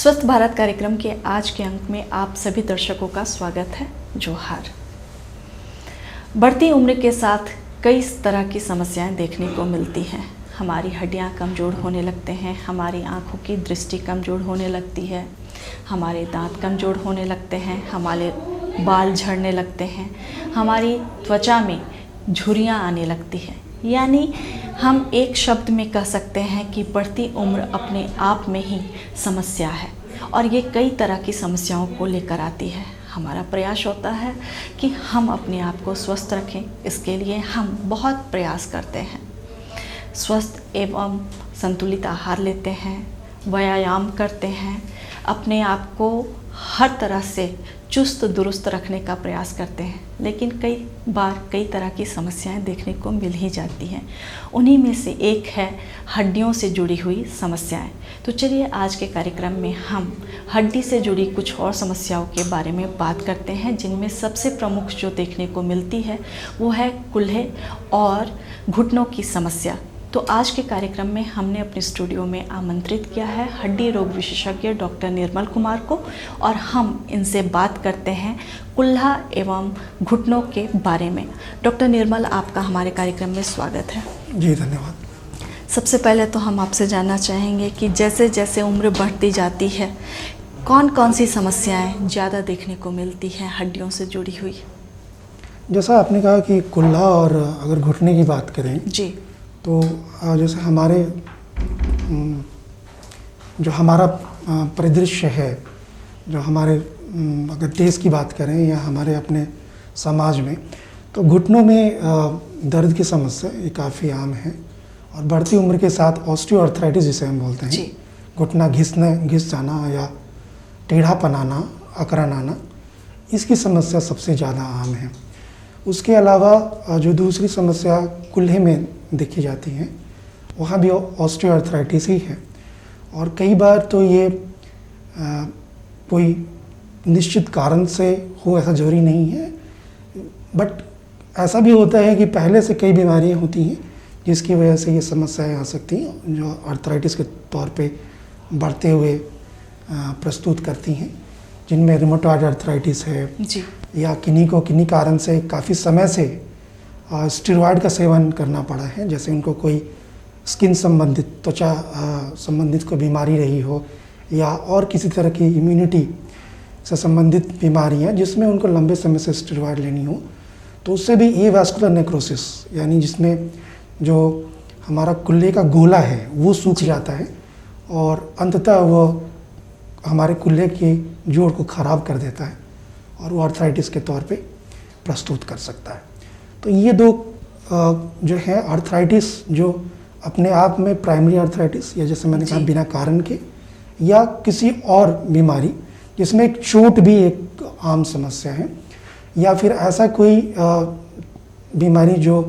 स्वस्थ भारत कार्यक्रम के आज के अंक में आप सभी दर्शकों का स्वागत है। जोहार। बढ़ती उम्र के साथ कई तरह की समस्याएं देखने को मिलती हैं। हमारी हड्डियां कमज़ोर होने लगते हैं, हमारी आंखों की दृष्टि कमज़ोर होने लगती है, हमारे दांत कमज़ोर होने लगते हैं, हमारे बाल झड़ने लगते हैं, हमारी त्वचा में झुर्रियाँ आने लगती हैं। यानी हम एक शब्द में कह सकते हैं कि बढ़ती उम्र अपने आप में ही समस्या है और ये कई तरह की समस्याओं को लेकर आती है। हमारा प्रयास होता है कि हम अपने आप को स्वस्थ रखें, इसके लिए हम बहुत प्रयास करते हैं। स्वस्थ एवं संतुलित आहार लेते हैं, व्यायाम करते हैं, अपने आप को हर तरह से चुस्त दुरुस्त रखने का प्रयास करते हैं, लेकिन कई बार कई तरह की समस्याएं देखने को मिल ही जाती हैं। उन्हीं में से एक है हड्डियों से जुड़ी हुई समस्याएं। तो चलिए आज के कार्यक्रम में हम हड्डी से जुड़ी कुछ और समस्याओं के बारे में बात करते हैं, जिनमें सबसे प्रमुख जो देखने को मिलती है वो है कूल्हे और घुटनों की समस्या। तो आज के कार्यक्रम में हमने अपने स्टूडियो में आमंत्रित किया है हड्डी रोग विशेषज्ञ डॉक्टर निर्मल कुमार को और हम इनसे बात करते हैं कूल्हा एवं घुटनों के बारे में। डॉक्टर निर्मल, आपका हमारे कार्यक्रम में स्वागत है। जी धन्यवाद। सबसे पहले तो हम आपसे जानना चाहेंगे कि जैसे जैसे उम्र बढ़ती जाती है कौन कौन सी समस्याएं ज़्यादा देखने को मिलती हैं हड्डियों से जुड़ी हुई? जैसा आपने कहा कि कूल्हा और अगर घुटने की बात करें जी, तो जैसे हमारे जो हमारा परिदृश्य है, जो हमारे अगर देश की बात करें या हमारे अपने समाज में, तो घुटनों में दर्द की समस्या ये काफ़ी आम है और बढ़ती उम्र के साथ ऑस्टियोआर्थराइटिस जिसे हम बोलते हैं, घुटना घिस जाना या टेढ़ापन आना, अकड़न आना, इसकी समस्या सबसे ज़्यादा आम है। उसके अलावा जो दूसरी समस्या कूल्हे में देखी जाती है वहाँ भी ऑस्टियोआर्थराइटिस ही है और कई बार तो ये कोई निश्चित कारण से हो ऐसा ज़रूरी नहीं है, बट ऐसा भी होता है कि पहले से कई बीमारियां होती हैं जिसकी वजह से ये समस्याएं आ सकती हैं जो आर्थराइटिस के तौर पे बढ़ते हुए प्रस्तुत करती हैं, जिनमें रिमोटॉइड आर्थराइटिस है जी, या किन्हीं को किन्हीं कारण से काफ़ी समय से स्टेरॉयड का सेवन करना पड़ा है, जैसे उनको कोई स्किन संबंधित, त्वचा संबंधित कोई बीमारी रही हो या और किसी तरह की इम्यूनिटी से संबंधित बीमारियां जिसमें उनको लंबे समय से स्टेरॉयड लेनी हो, तो उससे भी एवास्कुलर नेक्रोसिस यानी जिसमें जो हमारा कूल्हे का गोला है वो सूख जाता है और अंततः वो हमारे कूल्हे के जोड़ को ख़राब कर देता है और वो आर्थराइटिस के तौर पे प्रस्तुत कर सकता है। तो ये दो जो है आर्थराइटिस जो अपने आप में प्राइमरी आर्थराइटिस या जैसे मैंने कहा बिना कारण के, या किसी और बीमारी जिसमें एक चोट भी एक आम समस्या है, या फिर ऐसा कोई बीमारी जो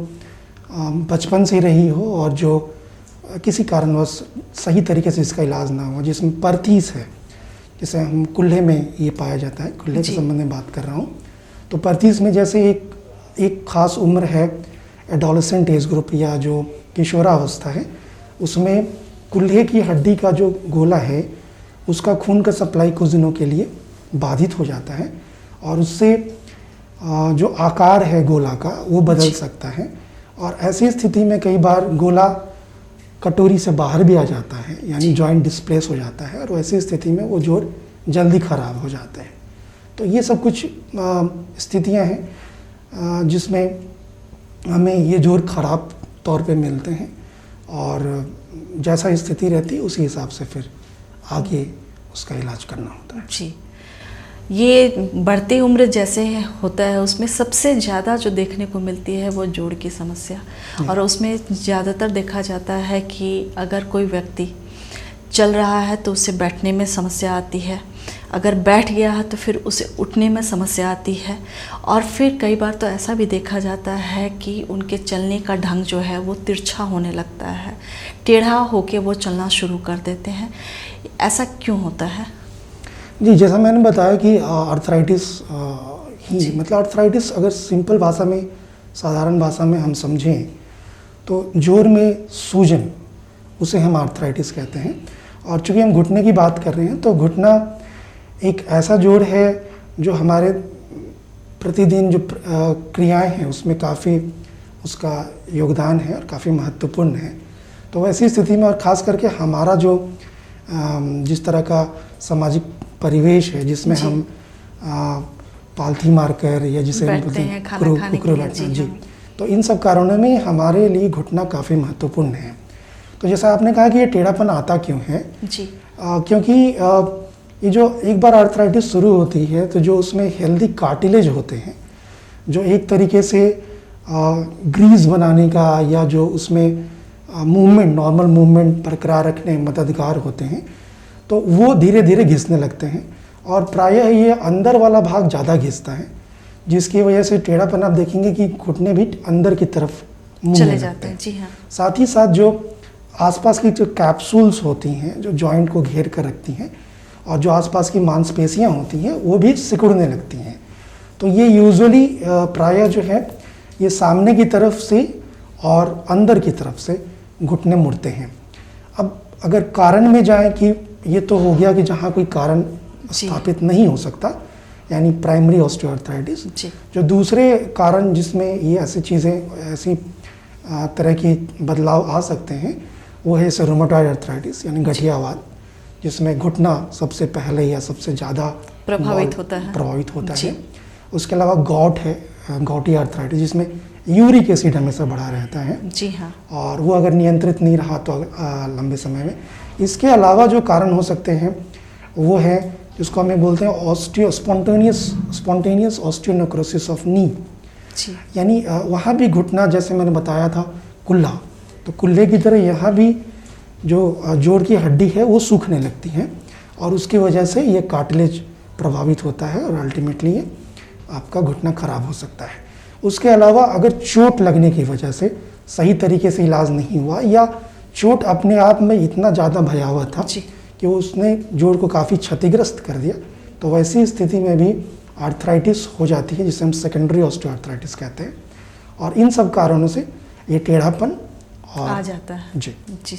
बचपन से रही हो और जो किसी कारणवश सही तरीके से इसका इलाज ना हो, जिसमें परतीस है, जैसे हम कूल्हे में ये पाया जाता है, कूल्हे के संबंध में बात कर रहा हूँ। तो परतीस में जैसे एक खास उम्र है एडोलेसेंट एज ग्रुप या जो किशोरावस्था है, उसमें कूल्हे की हड्डी का जो गोला है उसका खून का सप्लाई कुछ दिनों के लिए बाधित हो जाता है और उससे जो आकार है गोला का वो बदल सकता है और ऐसी स्थिति में कई बार गोला कटोरी से बाहर भी आ जाता है, यानी जॉइंट डिस्प्लेस हो जाता है और वैसी स्थिति में वो जोड़ जल्दी ख़राब हो जाते हैं। तो ये सब कुछ स्थितियां हैं जिसमें हमें ये जोड़ ख़राब तौर पे मिलते हैं और जैसा स्थिति रहती है उसी हिसाब से फिर आगे उसका इलाज करना होता है। जी, ये बढ़ती उम्र जैसे होता है उसमें सबसे ज़्यादा जो देखने को मिलती है वो जोड़ की समस्या, और उसमें ज़्यादातर देखा जाता है कि अगर कोई व्यक्ति चल रहा है तो उसे बैठने में समस्या आती है, अगर बैठ गया है तो फिर उसे उठने में समस्या आती है, और फिर कई बार तो ऐसा भी देखा जाता है कि उनके चलने का ढंग जो है वो तिरछा होने लगता है, टेढ़ा होके वो चलना शुरू कर देते हैं। ऐसा क्यों होता है? जी, जैसा मैंने बताया कि आर्थराइटिस ही मतलब आर्थराइटिस अगर सिंपल भाषा में, साधारण भाषा में हम समझें तो जोड़ में सूजन, उसे हम आर्थराइटिस कहते हैं और चूँकि हम घुटने की बात कर रहे हैं तो घुटना एक ऐसा जोड़ है जो हमारे प्रतिदिन जो क्रियाएं हैं उसमें काफ़ी उसका योगदान है और काफ़ी महत्वपूर्ण है। तो वैसी स्थिति में और ख़ास करके हमारा जो जिस तरह का सामाजिक परिवेश है जिसमें हम पालथी मारकर या जिसे हम बोलते हैं कुकरू बैठना जी, तो इन सब कारणों में हमारे लिए घुटना काफ़ी महत्वपूर्ण है। तो जैसा आपने कहा कि ये टेढ़ापन आता क्यों है जी, क्योंकि ये जो एक बार आर्थराइटिस शुरू होती है तो जो उसमें हेल्दी कार्टिलेज होते हैं जो एक तरीके से ग्रीस बनाने का या जो उसमें मूवमेंट नॉर्मल मूवमेंट बरकरार रखने में मददगार होते हैं, तो वो धीरे धीरे घिसने लगते हैं और प्रायः ये अंदर वाला भाग ज़्यादा घिसता है, जिसकी वजह से टेढ़ापन आप देखेंगे कि घुटने भी अंदर की तरफ चले जाते हैं। जी हाँ। साथ ही साथ जो आसपास की जो कैप्सूल्स होती हैं जो जॉइंट को घेर कर रखती हैं और जो आसपास की मांसपेशियां होती हैं वो भी सिकुड़ने लगती हैं। तो ये यूजुअली प्रायः जो है ये सामने की तरफ से और अंदर की तरफ से घुटने मुड़ते हैं। अब अगर कारण में जाएं कि ये तो हो गया कि जहाँ कोई कारण स्थापित नहीं हो सकता, यानी प्राइमरी ऑस्टियोआर्थराइटिस। जो दूसरे कारण जिसमें ये ऐसी चीज़ें ऐसी तरह की बदलाव आ सकते हैं वो है जैसे रूमेटॉइड आर्थराइटिस यानी गठियावाद, जिसमें घुटना सबसे पहले या सबसे ज़्यादा प्रभावित होता है। उसके अलावा गॉट है, गॉटी आर्थराइटिस, जिसमें यूरिक एसिड हमेशा बढ़ा रहता है। जी हाँ। और वो अगर नियंत्रित नहीं रहा तो लंबे समय में। इसके अलावा जो कारण हो सकते हैं वो है जिसको हमें बोलते हैं स्पॉन्टेनियस ऑस्टियोनेक्रोसिस ऑफ नी, यानी वहाँ भी घुटना जैसे मैंने बताया था कुल्ला, तो कुल्ले की तरह यहाँ भी जो जोड़ की हड्डी है वो सूखने लगती है और उसकी वजह से ये कार्टिलेज प्रभावित होता है और अल्टीमेटली ये आपका घुटना खराब हो सकता है। उसके अलावा अगर चोट लगने की वजह से सही तरीके से इलाज नहीं हुआ या चोट अपने आप में इतना ज़्यादा भयावह था कि उसने जोड़ को काफ़ी क्षतिग्रस्त कर दिया, तो वैसी स्थिति में भी आर्थराइटिस हो जाती है जिसे हम सेकेंडरी ऑस्टियोआर्थराइटिस कहते हैं। और इन सब कारणों से ये टेढ़ापन और आ जाता है जी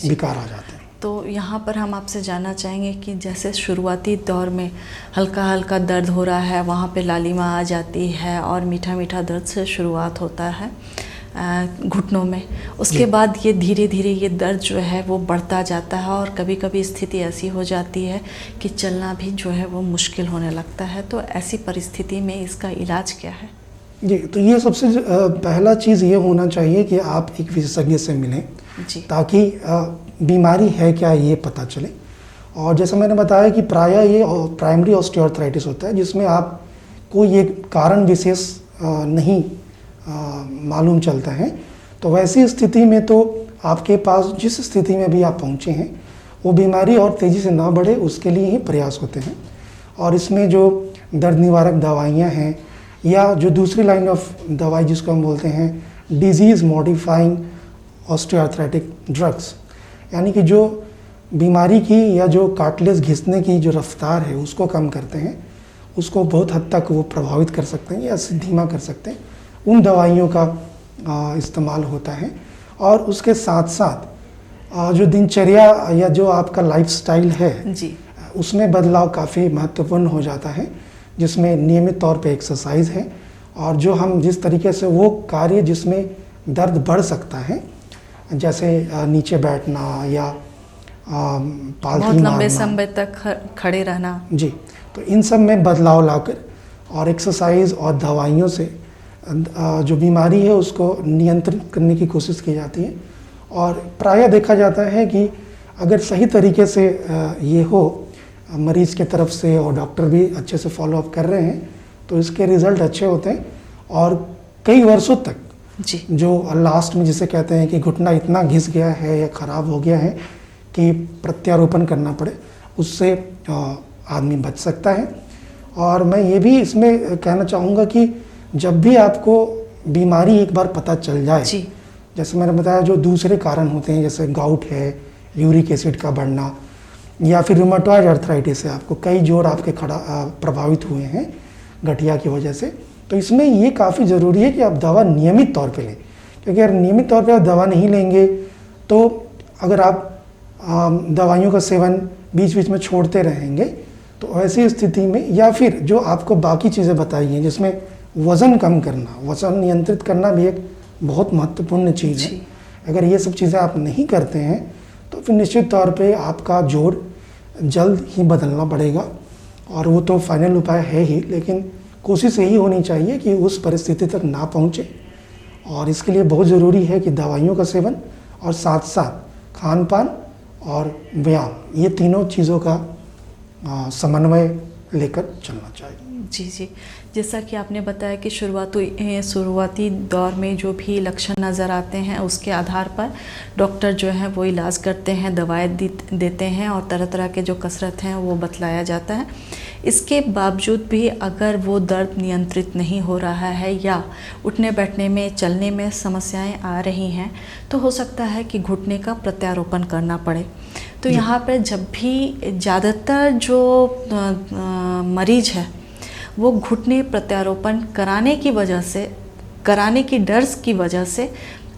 विकार आ जाते हैं। तो यहाँ पर हम आपसे जानना चाहेंगे कि जैसे शुरुआती दौर में हल्का हल्का दर्द हो रहा है, वहाँ पे लालिमा आ जाती है और मीठा मीठा दर्द से शुरुआत होता है घुटनों में, उसके बाद ये धीरे धीरे ये दर्द जो है वो बढ़ता जाता है और कभी कभी स्थिति ऐसी हो जाती है कि चलना भी जो है वो मुश्किल होने लगता है। तो ऐसी परिस्थिति में इसका इलाज क्या है? जी, तो ये सबसे पहला चीज़ ये होना चाहिए कि आप एक विशेषज्ञ से मिलें ताकि बीमारी है क्या ये पता चले। और जैसा मैंने बताया कि प्रायः ये प्राइमरी ऑस्टियोआर्थराइटिस होता है जिसमें आप कोई एक कारण विशेष नहीं मालूम चलता है। तो वैसी स्थिति में तो आपके पास जिस स्थिति में भी आप पहुँचे हैं वो बीमारी और तेज़ी से ना बढ़े उसके लिए ही प्रयास होते हैं। और इसमें जो दर्द निवारक दवाइयाँ हैं या जो दूसरी लाइन ऑफ दवाई जिसको हम बोलते हैं डिजीज़ मॉडिफाइंग ऑस्टियोआर्थराइटिक ड्रग्स, यानी कि जो बीमारी की या जो कार्टिलेज घिसने की जो रफ्तार है उसको कम करते हैं, उसको बहुत हद तक वो प्रभावित कर सकते हैं या धीमा कर सकते हैं, उन दवाइयों का इस्तेमाल होता है। और उसके साथ साथ जो दिनचर्या या जो आपका लाइफस्टाइल है जी, उसमें बदलाव काफ़ी महत्वपूर्ण हो जाता है, जिसमें नियमित तौर पे एक्सरसाइज है और जो हम जिस तरीके से वो कार्य जिसमें दर्द बढ़ सकता है जैसे नीचे बैठना या पालथी मारना, लंबे समय तक खड़े रहना जी, तो इन सब में बदलाव लाकर और एक्सरसाइज और दवाइयों से जो बीमारी है उसको नियंत्रित करने की कोशिश की जाती है। और प्रायः देखा जाता है कि अगर सही तरीके से ये हो मरीज़ के तरफ से और डॉक्टर भी अच्छे से फॉलोअप कर रहे हैं तो इसके रिज़ल्ट अच्छे होते हैं और कई वर्षों तक जी, जो लास्ट में जिसे कहते हैं कि घुटना इतना घिस गया है या ख़राब हो गया है कि प्रत्यारोपण करना पड़े, उससे आदमी बच सकता है। और मैं ये भी इसमें कहना चाहूँगा कि जब भी आपको बीमारी एक बार पता चल जाए जी, जैसे मैंने बताया जो दूसरे कारण होते हैं जैसे गाउट है, यूरिक एसिड का बढ़ना या फिर रूमेटॉइड आर्थराइटिस है, आपको कई जोड़ आपके प्रभावित हुए हैं गठिया की वजह से, तो इसमें ये काफ़ी ज़रूरी है कि आप दवा नियमित तौर पे लें, क्योंकि अगर नियमित तौर पे आप दवा नहीं लेंगे तो अगर आप दवाइयों का सेवन बीच बीच में छोड़ते रहेंगे तो ऐसी स्थिति में, या फिर जो आपको बाकी चीज़ें बताई हैं जिसमें वज़न कम करना, वज़न नियंत्रित करना भी एक बहुत महत्वपूर्ण चीज़ है। अगर ये सब चीज़ें आप नहीं करते हैं तो फिर निश्चित तौर पे आपका जोड़ जल्द ही बदलना पड़ेगा, और वो तो फाइनल उपाय है ही, लेकिन कोशिश यही होनी चाहिए कि उस परिस्थिति तक ना पहुँचे। और इसके लिए बहुत ज़रूरी है कि दवाइयों का सेवन और साथ साथ खान पान और व्यायाम, ये तीनों चीज़ों का समन्वय लेकर चलना चाहिए। जी जी, जैसा कि आपने बताया कि शुरुआती दौर में जो भी लक्षण नज़र आते हैं उसके आधार पर डॉक्टर जो है वो इलाज करते हैं, दवाएं देते हैं और तरह तरह के जो कसरत हैं वो बतलाया जाता है। इसके बावजूद भी अगर वो दर्द नियंत्रित नहीं हो रहा है या उठने बैठने में, चलने में समस्याएं आ रही हैं तो हो सकता है कि घुटने का प्रत्यारोपण करना पड़े। तो यहाँ पर जब भी ज़्यादातर जो मरीज है वो घुटने प्रत्यारोपण कराने की डर की वजह से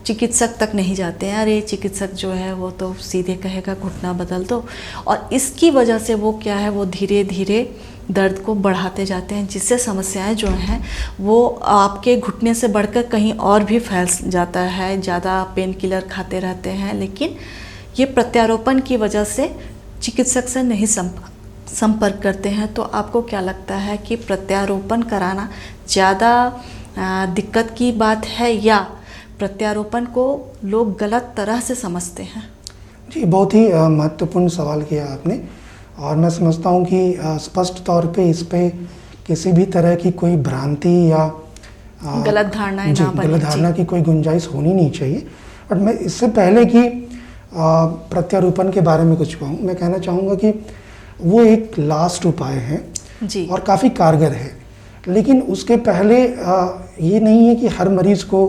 चिकित्सक तक नहीं जाते हैं। अरे चिकित्सक जो है वो तो सीधे कहेगा घुटना बदल दो, और इसकी वजह से वो क्या है, वो धीरे धीरे दर्द को बढ़ाते जाते हैं, जिससे समस्याएं जो हैं वो आपके घुटने से बढ़कर कहीं और भी फैल जाता है। ज़्यादा पेन किलर खाते रहते हैं, लेकिन ये प्रत्यारोपण की वजह से चिकित्सक से नहीं संपर्क करते हैं। तो आपको क्या लगता है कि प्रत्यारोपण कराना ज़्यादा दिक्कत की बात है या प्रत्यारोपण को लोग गलत तरह से समझते हैं? जी, बहुत ही महत्वपूर्ण सवाल किया आपने, और मैं समझता हूँ कि स्पष्ट तौर पे इस पे किसी भी तरह की कोई भ्रांति या गलत धारणाएं ना बने, गलत धारणा की कोई गुंजाइश होनी नहीं चाहिए। और मैं इससे पहले कि प्रत्यारोपण के बारे में कुछ कहूँ, मैं कहना चाहूँगा कि वो एक लास्ट उपाय है जी, और काफ़ी कारगर है। लेकिन उसके पहले ये नहीं है कि हर मरीज़ को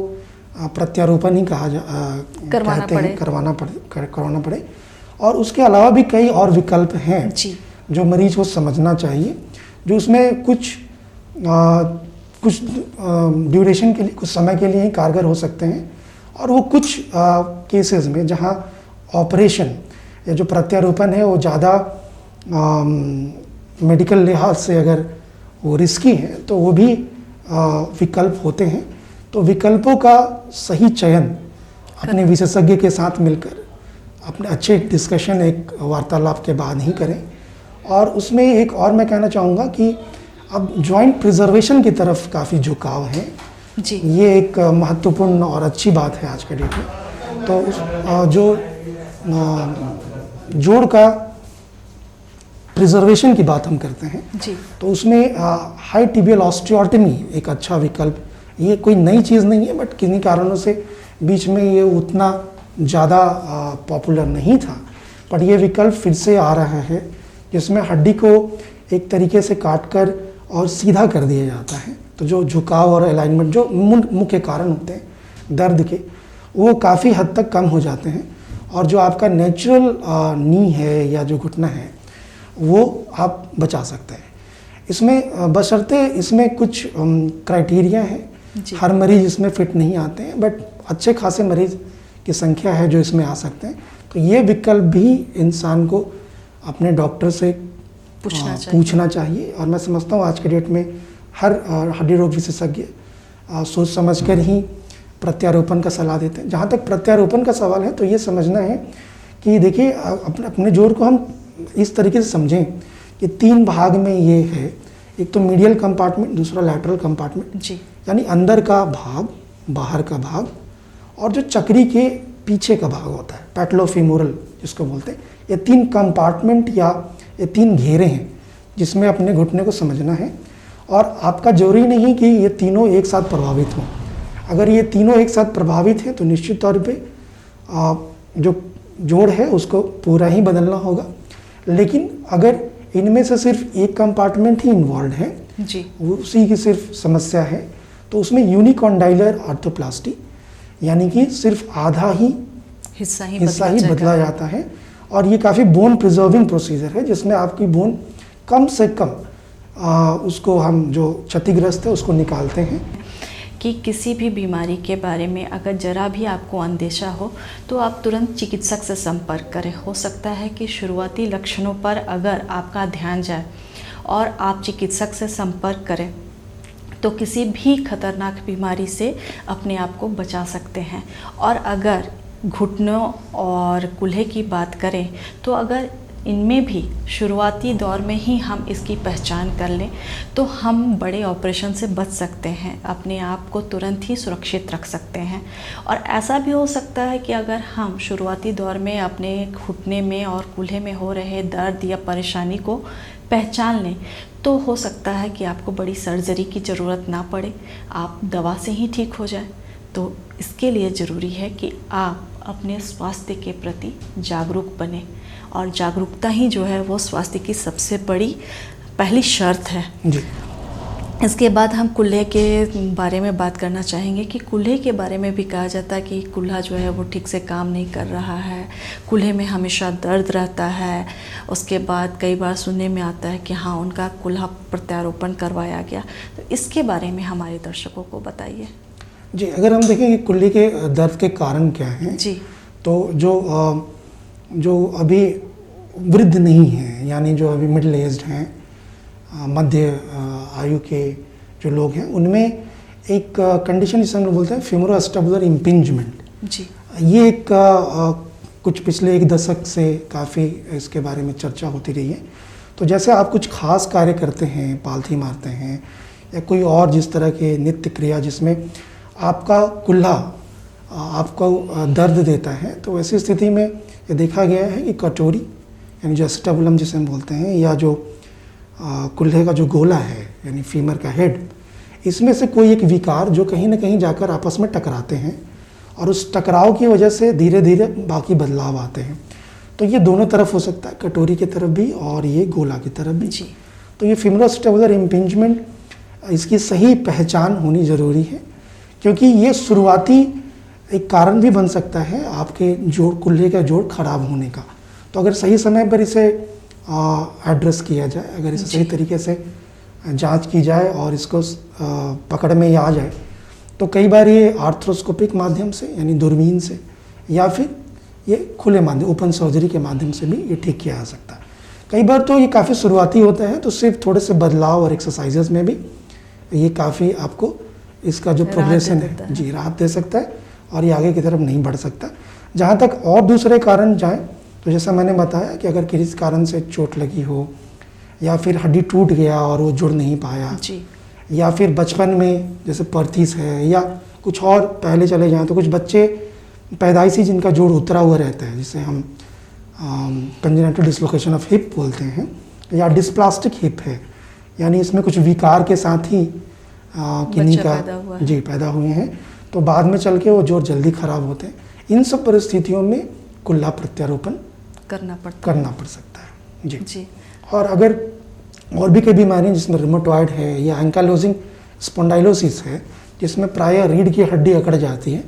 प्रत्यारोपण ही करवाना पड़े, और उसके अलावा भी कई और विकल्प हैं जी, जो मरीज़ को समझना चाहिए, जो उसमें कुछ ड्यूरेशन के लिए, कुछ समय के लिए ही कारगर हो सकते हैं। और वो कुछ केसेस में जहाँ ऑपरेशन या जो प्रत्यारोपण है वो ज़्यादा मेडिकल लिहाज से अगर वो रिस्की है तो वो भी विकल्प होते हैं। तो विकल्पों का सही चयन अपने विशेषज्ञ के साथ मिलकर अपने अच्छे डिस्कशन, एक वार्तालाप के बाद ही करें। और उसमें एक और मैं कहना चाहूँगा कि अब जॉइंट प्रिजर्वेशन की तरफ काफ़ी झुकाव है जी, ये एक महत्वपूर्ण और अच्छी बात है आज के डेट में। तो उस जो जोड़ का प्रिजर्वेशन की बात हम करते हैं जी, तो उसमें हाई टिबियल ऑस्टियोटमी एक अच्छा विकल्प, ये कोई नई चीज़ नहीं है, बट किन्हीं कारणों से बीच में ये उतना ज़्यादा पॉपुलर नहीं था, पर ये विकल्प फिर से आ रहा है, जिसमें हड्डी को एक तरीके से काटकर और सीधा कर दिया जाता है। तो जो झुकाव और अलाइनमेंट जो मुख्य कारण होते हैं दर्द के, वो काफ़ी हद तक कम हो जाते हैं, और जो आपका नेचुरल नी है या जो घुटना है वो आप बचा सकते हैं। इसमें बशर्ते इसमें कुछ क्राइटेरिया है, हर मरीज इसमें फिट नहीं आते हैं, बट अच्छे खासे मरीज की संख्या है जो इसमें आ सकते हैं। तो ये विकल्प भी इंसान को अपने डॉक्टर से पूछना चाहिए। और मैं समझता हूँ आज के डेट में हर हड्डी रोग विशेषज्ञ सोच समझकर ही प्रत्यारोपण का सलाह देते हैं। जहाँ तक प्रत्यारोपण का सवाल है तो ये समझना है कि देखिए अपने जोड़ को हम इस तरीके से समझें कि 3 भाग में ये है, एक तो मीडियल कंपार्टमेंट, दूसरा लैटरल कंपार्टमेंट जी, यानी अंदर का भाग, बाहर का भाग, और जो चक्री के पीछे का भाग होता है पैटेलोफीमोरल जिसको बोलते हैं। ये 3 कंपार्टमेंट या ये 3 घेरे हैं जिसमें अपने घुटने को समझना है। और आपका जरूरी नहीं कि ये तीनों एक साथ प्रभावित हों। अगर ये तीनों एक साथ प्रभावित हैं तो निश्चित तौर पे जो जोड़ है उसको पूरा ही बदलना होगा। लेकिन अगर इनमें से सिर्फ एक कंपार्टमेंट ही इन्वॉल्व है जी, उसी की सिर्फ समस्या है, तो उसमें यूनिकॉन्डाइलर आर्थोप्लास्टी यानी कि सिर्फ आधा ही हिस्सा ही बदला जाता है। और ये काफ़ी बोन प्रिजर्विंग प्रोसीजर है, जिसमें आपकी बोन कम से कम उसको हम जो क्षतिग्रस्त है उसको निकालते हैं। कि किसी भी बीमारी के बारे में अगर ज़रा भी आपको अंदेशा हो तो आप तुरंत चिकित्सक से संपर्क करें। हो सकता है कि शुरुआती लक्षणों पर अगर आपका ध्यान जाए और आप चिकित्सक से संपर्क करें तो किसी भी खतरनाक बीमारी से अपने आप को बचा सकते हैं। और अगर घुटनों और कूल्हे की बात करें तो अगर इनमें भी शुरुआती दौर में ही हम इसकी पहचान कर लें तो हम बड़े ऑपरेशन से बच सकते हैं, अपने आप को तुरंत ही सुरक्षित रख सकते हैं। और ऐसा भी हो सकता है कि अगर हम शुरुआती दौर में अपने घुटने में और कूल्हे में हो रहे दर्द या परेशानी को पहचान लें तो हो सकता है कि आपको बड़ी सर्जरी की ज़रूरत ना पड़े, आप दवा से ही ठीक हो जाए। तो इसके लिए ज़रूरी है कि आप अपने स्वास्थ्य के प्रति जागरूक बने, और जागरूकता ही जो है वो स्वास्थ्य की सबसे बड़ी पहली शर्त है जी। इसके बाद हम कूल्हे के बारे में बात करना चाहेंगे कि कूल्हे के बारे में भी कहा जाता है कि कूल्हा जो है वो ठीक से काम नहीं कर रहा है, कूल्हे में हमेशा दर्द रहता है। उसके बाद कई बार सुनने में आता है कि हाँ उनका कूल्हा प्रत्यारोपण करवाया गया। तो इसके बारे में हमारे दर्शकों को बताइए। जी, अगर हम देखें कि कूल्हे के दर्द के कारण क्या हैं जी, तो जो अभी वृद्ध नहीं हैं, यानी जो अभी मिडिल एज्ड हैं, मध्य आयु के जो लोग हैं, उनमें एक कंडीशन जिसे हम लोग बोलते हैं फेमोरोएस्टेबुलर इम्पिंजमेंट। जी, ये एक कुछ पिछले एक दशक से काफ़ी इसके बारे में चर्चा होती रही है। तो जैसे आप कुछ खास कार्य करते हैं, पालथी मारते हैं या कोई और जिस तरह के नित्य क्रिया जिसमें आपका कूल्हा आपको दर्द देता है, तो ऐसी स्थिति में ये देखा गया है कि कटोरी यानी जो एस्टेबुलम जिसे हम बोलते हैं, या जो कूल्हे का जो गोला है यानी फीमर का हेड, इसमें से कोई एक विकार जो कहीं ना कहीं जाकर आपस में टकराते हैं और उस टकराव की वजह से धीरे धीरे बाकी बदलाव आते हैं। तो ये दोनों तरफ हो सकता है, कटोरी की तरफ भी और ये गोला की तरफ भी। जी। तो ये फेमोरोएस्टेबुलर इम्पिंजमेंट, इसकी सही पहचान होनी ज़रूरी है, क्योंकि ये शुरुआती एक कारण भी बन सकता है आपके जोड़, कूल्हे का जोड़ खराब होने का। तो अगर सही समय पर इसे एड्रेस किया जाए, अगर इसे सही तरीके से जांच की जाए और इसको पकड़ में आ जाए, तो कई बार ये आर्थ्रोस्कोपिक माध्यम से यानी दूरबीन से या फिर ये खुले माध्यम ओपन सर्जरी के माध्यम से भी ये ठीक किया जा सकता है। कई बार तो ये काफ़ी शुरुआती होता है, तो सिर्फ थोड़े से बदलाव और एक्सरसाइजेस में भी ये काफ़ी आपको इसका जो प्रोग्रेशन है जी राहत दे सकता है और ये आगे की तरफ नहीं बढ़ सकता। जहाँ तक और दूसरे कारण जाएँ, तो जैसा मैंने बताया कि अगर किसी कारण से चोट लगी हो या फिर हड्डी टूट गया और वो जुड़ नहीं पाया जी, या फिर बचपन में जैसे परथीस है या कुछ और पहले चले जाएं, तो कुछ बच्चे पैदाइशी जिनका जोड़ उतरा हुआ रहता है, जिसे हम कंजेनिटल डिसलोकेशन ऑफ हिप बोलते हैं, या डिस्प्लास्टिक हिप है, यानी इसमें कुछ विकार के साथ ही किन्हीं का पैदा हुए हैं, तो बाद में चल के वो जोड़ जल्दी खराब होते हैं। इन सब परिस्थितियों में कूल्हा प्रत्यारोपण करना पड़ सकता है। जी। और अगर और भी कई बीमारियाँ जिसमें रिमोटॉइड है या एंकालोजिंग स्पॉन्डाइलोसिस है, जिसमें प्रायः रीढ़ की हड्डी अकड़ जाती है,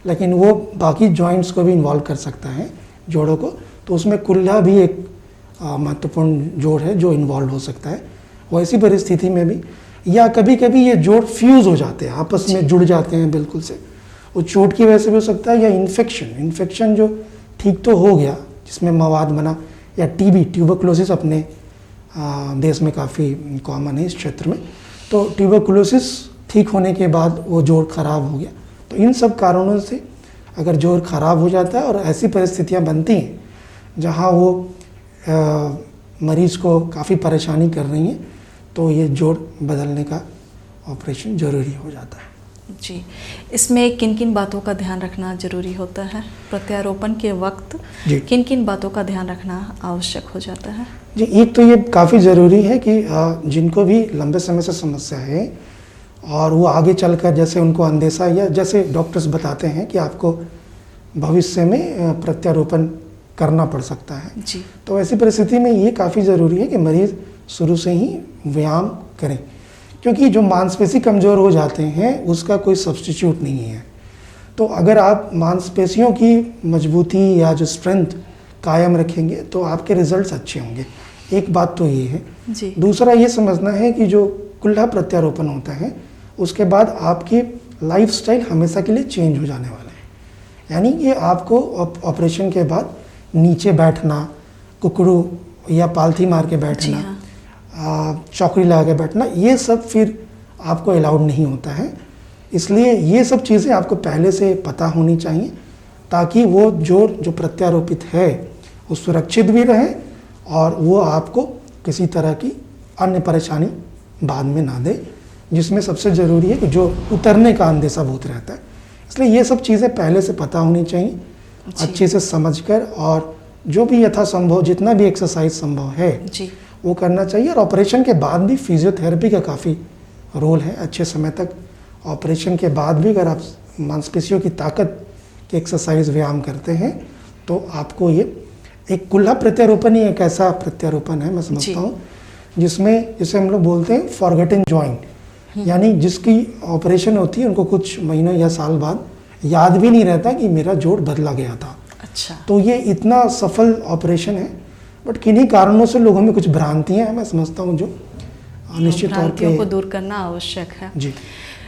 लेकिन वो बाकी जॉइंट्स को भी इन्वॉल्व कर सकता है, जोड़ों को, तो उसमें कूल्हा भी एक महत्वपूर्ण जोड़ है जो इन्वॉल्व हो सकता है। वैसी परिस्थिति में भी, या कभी कभी ये जोड़ फ्यूज़ हो जाते हैं, आपस में जुड़ जाते हैं बिल्कुल से, वो चोट की वजह से भी हो सकता है, या इन्फेक्शन जो ठीक तो हो गया जिसमें मवाद बना, या टीबी ट्यूबरकुलोसिस अपने देश में काफ़ी कॉमन है इस क्षेत्र में, तो ट्यूबरकुलोसिस ठीक होने के बाद वो जोड़ खराब हो गया। तो इन सब कारणों से अगर जोड़ खराब हो जाता है और ऐसी परिस्थितियां बनती हैं जहां वो मरीज़ को काफ़ी परेशानी कर रही हैं, तो ये जोड़ बदलने का ऑपरेशन ज़रूरी हो जाता है। जी, इसमें किन किन बातों का ध्यान रखना ज़रूरी होता है? प्रत्यारोपण के वक्त किन किन बातों का ध्यान रखना आवश्यक हो जाता है? जी, एक तो ये काफ़ी ज़रूरी है कि जिनको भी लंबे समय से समस्या है और वो आगे चलकर जैसे उनको अंदेशा या जैसे डॉक्टर्स बताते हैं कि आपको भविष्य में प्रत्यारोपण करना पड़ सकता है जी, तो ऐसी परिस्थिति में ये काफ़ी ज़रूरी है कि मरीज़ शुरू से ही व्यायाम करें, क्योंकि जो मांसपेशी कमज़ोर हो जाते हैं उसका कोई सब्स्टिट्यूट नहीं है। तो अगर आप मांसपेशियों की मजबूती या जो स्ट्रेंथ कायम रखेंगे तो आपके रिजल्ट्स अच्छे होंगे। एक बात तो ये है जी। दूसरा ये समझना है कि जो कूल्हा प्रत्यारोपण होता है उसके बाद आपकी लाइफस्टाइल हमेशा के लिए चेंज हो जाने वाला है। यानी कि आपको ऑपरेशन के बाद नीचे बैठना, कुकड़ू या पालथी मार के बैठना, चौकड़ी लगा के बैठना, ये सब फिर आपको अलाउड नहीं होता है। इसलिए ये सब चीज़ें आपको पहले से पता होनी चाहिए ताकि वो जो प्रत्यारोपित है वो सुरक्षित भी रहे और वो आपको किसी तरह की अन्य परेशानी बाद में ना दे, जिसमें सबसे ज़रूरी है कि जो उतरने का अंदेशा बहुत रहता है। इसलिए ये सब चीज़ें पहले से पता होनी चाहिए, अच्छे से समझकर, और जो भी यथासंभव जितना भी एक्सरसाइज संभव है जी वो करना चाहिए। और ऑपरेशन के बाद भी फिजियोथेरेपी का काफ़ी रोल है। अच्छे समय तक ऑपरेशन के बाद भी अगर आप मांसपेशियों की ताकत के एक्सरसाइज व्यायाम करते हैं तो आपको ये एक कुल्ला प्रत्यारोपण ही एक ऐसा प्रत्यारोपण है, मैं समझता हूँ, जिसमें जिसे हम लोग बोलते हैं फॉरगेटन जॉइंट, यानी जिसकी ऑपरेशन होती है उनको कुछ महीनों या साल बाद याद भी नहीं रहता कि मेरा जोड़ बदला गया था। अच्छा, तो ये इतना सफल ऑपरेशन है, बट किन्हीं कारणों से लोगों में कुछ भ्रांतियां हैं, मैं समझता हूँ, जो निश्चित तौर भ्रांतियों पे को दूर करना आवश्यक है। जी।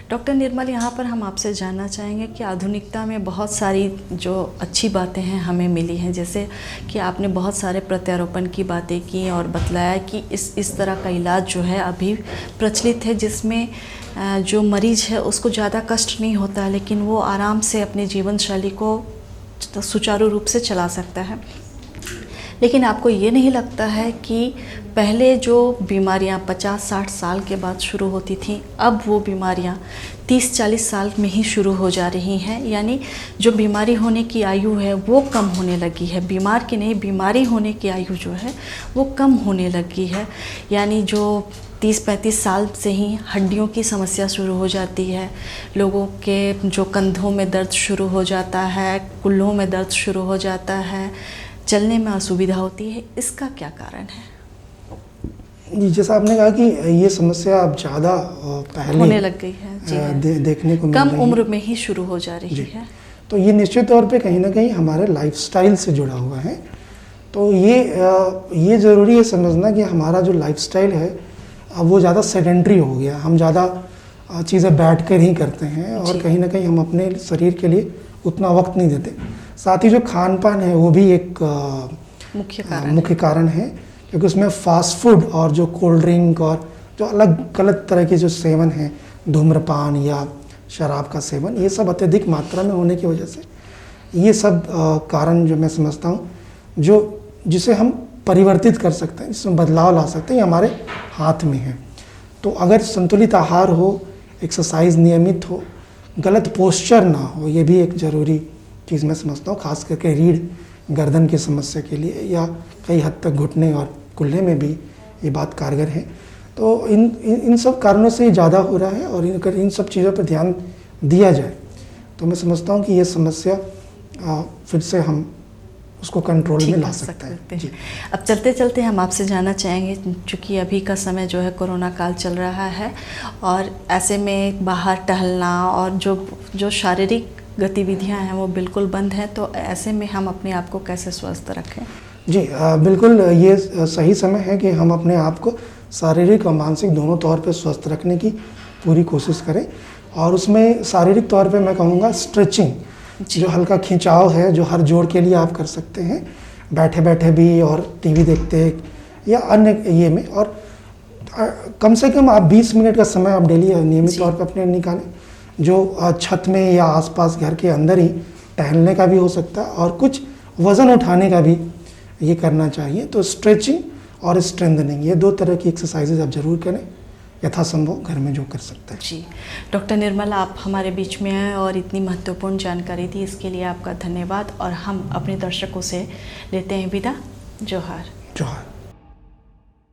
डॉक्टर निर्मल, यहाँ पर हम आपसे जानना चाहेंगे कि आधुनिकता में बहुत सारी जो अच्छी बातें हैं हमें मिली हैं, जैसे कि आपने बहुत सारे प्रत्यारोपण की बातें की और बतलाया कि इस तरह का इलाज जो है अभी प्रचलित है, जिसमें जो मरीज है उसको ज़्यादा कष्ट नहीं होता, लेकिन वो आराम से अपनी जीवन शैली को सुचारू रूप से चला सकता है। लेकिन आपको ये नहीं लगता है कि पहले जो बीमारियां 50-60 साल के बाद शुरू होती थीं, अब वो बीमारियां 30-40 साल में ही शुरू हो जा रही हैं, यानी जो बीमारी होने की आयु है वो कम होने लगी है, बीमार की नहीं, बीमारी होने की आयु जो है वो कम होने लगी है। यानी जो 30-35 साल से ही हड्डियों की समस्या शुरू हो जाती है, लोगों के जो कंधों में दर्द शुरू हो जाता है, कुल्लों में दर्द शुरू हो जाता है, चलने में असुविधा होती है। इसका क्या कारण है? जी, जैसा आपने कहा कि ये समस्या अब ज़्यादा पहले होने लग गई है, जी देखने को मिल कम रही है। उम्र में ही शुरू हो जा रही है। तो ये निश्चित तौर पे कहीं ना कहीं हमारे लाइफस्टाइल से जुड़ा हुआ है। तो ये ज़रूरी है समझना कि हमारा जो लाइफस्टाइल है अब वो ज़्यादा सेडेंट्री हो गया। हम ज़्यादा चीज़ें बैठ कर ही करते हैं और कहीं ना कहीं हम अपने शरीर के लिए उतना वक्त नहीं देते। साथ ही जो खान पान है वो भी एक मुख्य कारण है, क्योंकि उसमें फास्ट फूड और जो कोल्ड ड्रिंक और जो अलग गलत तरह के जो सेवन है, धूम्रपान या शराब का सेवन, ये सब अत्यधिक मात्रा में होने की वजह से ये सब कारण जो मैं समझता हूँ जिसे हम परिवर्तित कर सकते हैं, जिसमें बदलाव ला सकते हैं, ये हमारे हाथ में है। तो अगर संतुलित आहार हो, एक्सरसाइज नियमित हो, गलत पोस्चर ना हो, ये भी एक ज़रूरी चीज़ मैं समझता हूँ, खास करके रीढ़ गर्दन की समस्या के लिए, या कई हद तक घुटने और कुल्ले में भी ये बात कारगर है। तो इन सब कारणों से ज़्यादा हो रहा है, और अगर इन सब चीज़ों पर ध्यान दिया जाए तो मैं समझता हूँ कि ये समस्या फिर से हम उसको कंट्रोल में ला सकते हैं। जी। अब चलते चलते हम आपसे जानना चाहेंगे, चूँकि अभी का समय जो है कोरोना काल चल रहा है, और ऐसे में बाहर टहलना और जो शारीरिक गतिविधियां हैं वो बिल्कुल बंद हैं, तो ऐसे में हम अपने आप को कैसे स्वस्थ रखें? जी, बिल्कुल ये सही समय है कि हम अपने आप को शारीरिक और मानसिक दोनों तौर पे स्वस्थ रखने की पूरी कोशिश करें। और उसमें शारीरिक तौर पे मैं कहूँगा स्ट्रेचिंग, जो हल्का खिंचाव है, जो हर जोड़ के लिए आप कर सकते हैं, बैठे बैठे भी और टीवी देखते या अन्य ये में। और कम से कम आप 20 मिनट का समय आप डेली नियमित तौर पे अपने निकालें, जो छत में या आसपास घर के अंदर ही टहलने का भी हो सकता है, और कुछ वज़न उठाने का भी ये करना चाहिए। तो स्ट्रेचिंग और स्ट्रेंथनिंग, ये 2 तरह की एक्सरसाइजेज आप ज़रूर करें, यथासंभव घर में जो कर सकते हैं। जी, डॉक्टर निर्मल, आप हमारे बीच में आए और इतनी महत्वपूर्ण जानकारी दी, इसके लिए आपका धन्यवाद। और हम अपने दर्शकों से लेते हैं विदा। जोहार। जोहार।